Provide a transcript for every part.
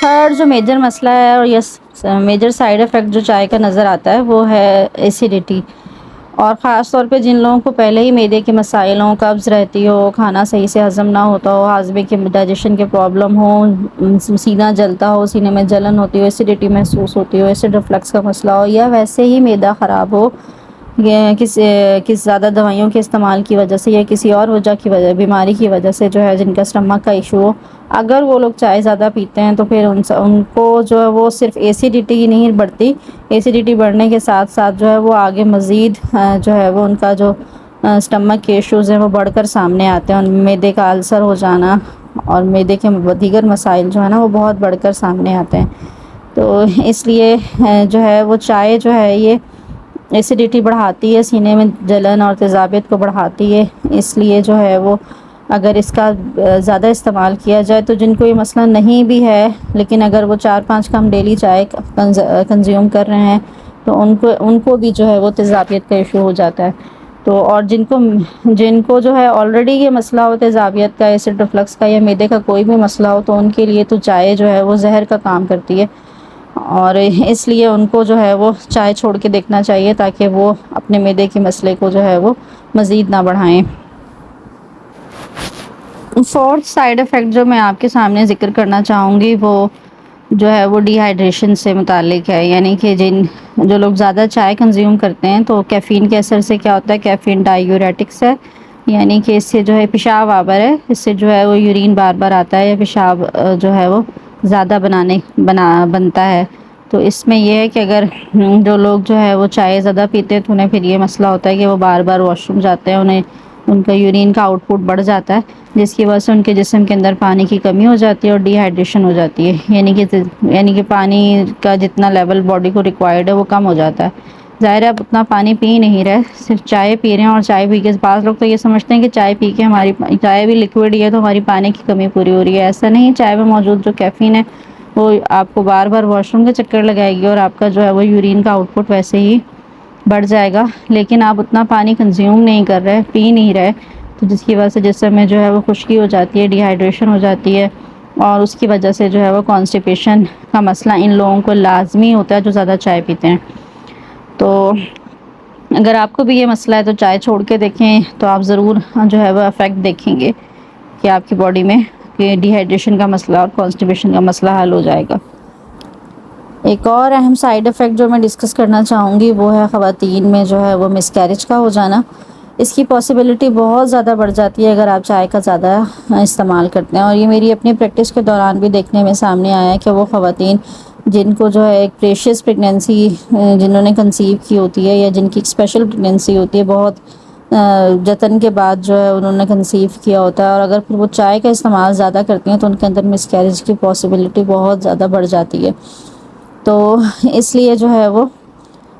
Third جو major مسئلہ ہے اور یس میجر سائیڈ افیکٹ جو چائے کا نظر آتا ہے وہ ہے ایسیڈیٹی، اور خاص طور پہ جن لوگوں کو پہلے ہی معدے کے مسائل ہوں، قبض رہتی ہو، کھانا صحیح سے ہضم نہ ہوتا ہو، ہاضمے کے ڈائجیشن کے پرابلم ہو، سینہ جلتا ہو، سینے میں جلن ہوتی ہو، ایسیڈیٹی محسوس ہوتی ہو، ایسڈ ریفلکس کا مسئلہ ہو، یا ویسے ہی معدہ خراب ہو کس زیادہ دوائیوں کے استعمال کی وجہ سے یا کسی اور وجہ کی وجہ بیماری کی وجہ سے جو ہے جن کا اسٹمک کا ایشو ہو، اگر وہ لوگ چائے زیادہ پیتے ہیں تو پھر ان کو جو ہے وہ صرف ایسیڈیٹی ہی نہیں بڑھتی، ایسیڈیٹی بڑھنے کے ساتھ ساتھ جو ہے وہ آگے مزید جو ہے وہ ان کا جو اسٹمک کے ایشوز ہیں وہ بڑھ کر سامنے آتے ہیں، ان معدے کا السر ہو جانا اور معدے کے دیگر مسائل جو ہے نا وہ بہت بڑھ کر سامنے آتے ہیں۔ تو اس لیے جو ہے وہ چائے جو ہے یہ ایسیڈیٹی بڑھاتی ہے، سینے میں جلن اور تیزابیت کو بڑھاتی ہے، اس لیے جو ہے وہ اگر اس کا زیادہ استعمال کیا جائے تو جن کو یہ مسئلہ نہیں بھی ہے لیکن اگر وہ 4-5 کم ڈیلی چائے کنزیوم کر رہے ہیں تو ان کو بھی جو ہے وہ تیزابیت کا ایشو ہو جاتا ہے۔ تو اور جن کو جو ہے آلریڈی یہ مسئلہ ہو تیزابیت کا، ایسڈ ریفلکس کا یا معدے کا کوئی بھی مسئلہ ہو تو ان کے لیے تو چائے جو ہے وہ زہر کا کام کرتی ہے، اور اس لیے ان کو جو ہے وہ چائے چھوڑ کے دیکھنا چاہیے تاکہ وہ اپنے معدے کے مسئلے کو جو ہے وہ مزید نہ بڑھائیں۔ فورتھ سائیڈ افیکٹ جو میں آپ کے سامنے ذکر کرنا چاہوں گی وہ جو ہے وہ ڈی ہائیڈریشن سے متعلق ہے، یعنی کہ جو لوگ زیادہ چائے کنزیوم کرتے ہیں تو کیفین کے اثر سے کیا ہوتا ہے، کیفین ڈائیوریٹکس ہے، یعنی کہ اس سے جو ہے پیشاب آور ہے، اس سے جو ہے وہ یورین بار بار آتا ہے یا پیشاب جو ہے وہ زیادہ بنتا ہے۔ تو اس میں یہ ہے کہ اگر جو لوگ جو ہے وہ چائے زیادہ پیتے ہیں تو انہیں پھر یہ مسئلہ ہوتا ہے کہ وہ بار بار واش روم جاتے ہیں، ان کا یورین کا آؤٹ پٹ بڑھ جاتا ہے جس کی وجہ سے ان کے جسم کے اندر پانی کی کمی ہو جاتی ہے اور ڈی ہائیڈریشن ہو جاتی ہے، یعنی کہ پانی کا جتنا لیول باڈی کو ریکوائرڈ ہے وہ کم ہو جاتا ہے۔ ظاہر ہے اب اتنا پانی پی نہیں رہے، صرف چائے پی رہے ہیں، اور چائے پی کے بعض لوگ تو یہ سمجھتے ہیں کہ چائے پی کے ہماری چائے بھی لکوڈ ہی ہے تو ہماری پانی کی کمی پوری ہو رہی ہے۔ ایسا نہیں، چائے میں موجود جو کیفین ہے وہ آپ کو بار بار واش روم کے چکر لگائے گی اور آپ کا جو ہے وہ یورین کا آؤٹ پٹ ویسے ہی بڑھ جائے گا، لیکن آپ اتنا پانی کنزیوم نہیں کر رہے، پی نہیں رہے، تو جس کی وجہ سے جسم میں جو ہے وہ خشکی ہو جاتی ہے، ڈی ہائیڈریشن ہو جاتی ہے، اور اس کی وجہ سے جو ہے وہ کانسٹیپیشن کا مسئلہ ان لوگوں کو لازمی ہوتا ہے جو زیادہ چائے پیتے ہیں۔ تو اگر آپ کو بھی یہ مسئلہ ہے تو چائے چھوڑ کے دیکھیں تو آپ ضرور جو ہے وہ افیکٹ دیکھیں گے کہ آپ کی باڈی میں کہ ڈی ہائیڈریشن کا مسئلہ اور کانسٹیپیشن کا مسئلہ حل ہو جائے گا۔ ایک اور اہم سائیڈ افیکٹ جو میں ڈسکس کرنا چاہوں گی وہ ہے خواتین میں جو ہے وہ مس کیریج کا ہو جانا۔ اس کی پاسبلٹی بہت زیادہ بڑھ جاتی ہے اگر آپ چائے کا زیادہ استعمال کرتے ہیں، اور یہ میری اپنی پریکٹس کے دوران بھی دیکھنے میں سامنے آیا ہے کہ وہ خواتین جن کو جو ہے ایک پریشیس پریگنینسی جنہوں نے کنسیو کی ہوتی ہے یا جن کی اسپیشل پریگنینسی ہوتی ہے، بہت جتن کے بعد جو ہے انہوں نے کنسیو کیا ہوتا ہے، اور اگر پھر وہ چائے کا استعمال زیادہ کرتی ہیں تو ان کے اندر مس کیریج کی پاسبلٹی بہت زیادہ بڑھ جاتی ہے۔ تو اس لیے جو ہے وہ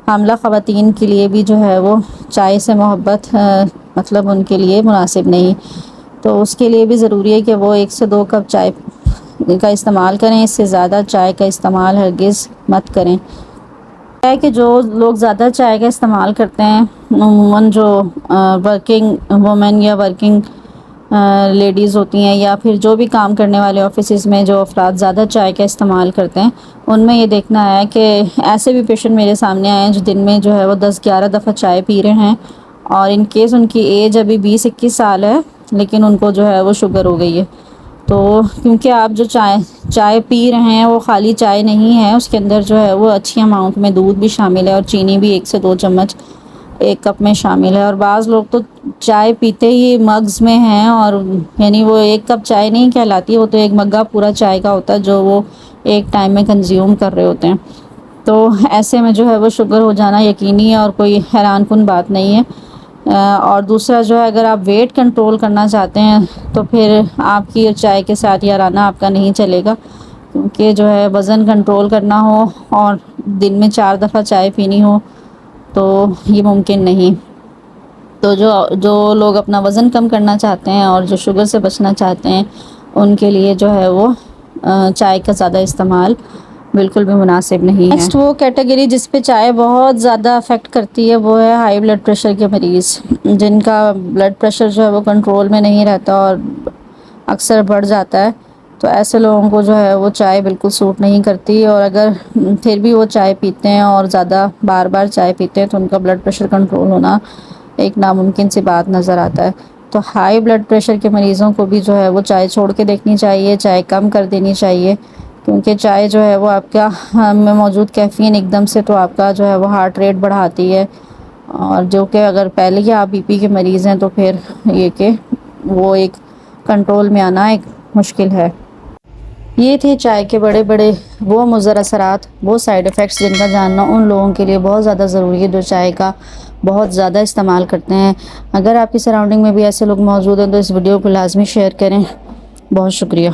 حاملہ خواتین کے لیے بھی جو ہے وہ چائے سے محبت مطلب ان کے لیے مناسب نہیں، تو اس کے لیے بھی ضروری ہے کہ وہ 1 سے 2 کپ چائے کا استعمال کریں، اس سے زیادہ چائے کا استعمال ہرگز مت کریں۔ ہے کہ جو لوگ زیادہ چائے کا استعمال کرتے ہیں عموماً جو ورکنگ وومن یا ورکنگ لیڈیز ہوتی ہیں یا پھر جو بھی کام کرنے والے آفیسز میں جو افراد زیادہ چائے کا استعمال کرتے ہیں، ان میں یہ دیکھنا ہے کہ ایسے بھی پیشنٹ میرے سامنے آئے ہیں جو دن میں جو ہے وہ 10-11 دفعہ چائے پی رہے ہیں، اور ان کیس ان کی ایج ابھی 20-21 سال ہے لیکن ان کو جو ہے وہ شوگر ہو گئی ہے۔ تو کیونکہ آپ جو چائے پی رہے ہیں وہ خالی چائے نہیں ہے، اس کے اندر جو ہے وہ اچھی اماؤنٹ میں دودھ بھی شامل ہے اور چینی بھی 1 سے 2 چمچ 1 کپ میں شامل ہے، اور بعض لوگ تو چائے پیتے ہی مگز میں ہیں، اور یعنی وہ 1 کپ چائے نہیں کہلاتی، وہ تو 1 مگہ پورا چائے کا ہوتا ہے جو وہ ایک ٹائم میں کنزیوم کر رہے ہوتے ہیں۔ تو ایسے میں جو ہے وہ شوگر ہو جانا یقینی ہے اور کوئی حیران کن بات نہیں ہے۔ اور دوسرا جو ہے اگر آپ ویٹ کنٹرول کرنا چاہتے ہیں تو پھر آپ کی چائے کے ساتھ یارانہ آپ کا نہیں چلے گا، کیونکہ جو ہے وزن کنٹرول کرنا ہو اور دن میں 4 دفعہ چائے پینی ہو تو یہ ممکن نہیں۔ تو جو لوگ اپنا وزن کم کرنا چاہتے ہیں اور جو شوگر سے بچنا چاہتے ہیں ان کے لیے جو ہے وہ چائے کا زیادہ استعمال بالکل بھی مناسب نہیں ہے۔ نیکسٹ وہ کیٹیگری جس پہ چائے بہت زیادہ افیکٹ کرتی ہے وہ ہے ہائی بلڈ پریشر کے مریض، جن کا بلڈ پریشر جو ہے وہ کنٹرول میں نہیں رہتا اور اکثر بڑھ جاتا ہے۔ تو ایسے لوگوں کو جو ہے وہ چائے بالکل سوٹ نہیں کرتی، اور اگر پھر بھی وہ چائے پیتے ہیں اور زیادہ بار بار چائے پیتے ہیں تو ان کا بلڈ پریشر کنٹرول ہونا ایک ناممکن سی بات نظر آتا ہے۔ تو ہائی بلڈ پریشر کے مریضوں کو بھی جو ہے وہ چائے چھوڑ کے دیکھنی چاہیے، چائے کم کر دینی چاہیے، کیونکہ چائے جو ہے وہ آپ کا میں موجود کیفین ایک دم سے تو آپ کا جو ہے وہ ہارٹ ریٹ بڑھاتی ہے، اور جو کہ اگر پہلے ہی آپ بی پی کے مریض ہیں تو پھر یہ کہ وہ ایک کنٹرول میں آنا ایک مشکل ہے۔ یہ تھے چائے کے بڑے بڑے وہ مضر اثرات، وہ سائیڈ ایفیکٹس جن کا جاننا ان لوگوں کے لیے بہت زیادہ ضروری ہے جو چائے کا بہت زیادہ استعمال کرتے ہیں۔ اگر آپ کی سراؤنڈنگ میں بھی ایسے لوگ موجود ہیں تو اس ویڈیو کو لازمی شیئر کریں۔ بہت شکریہ۔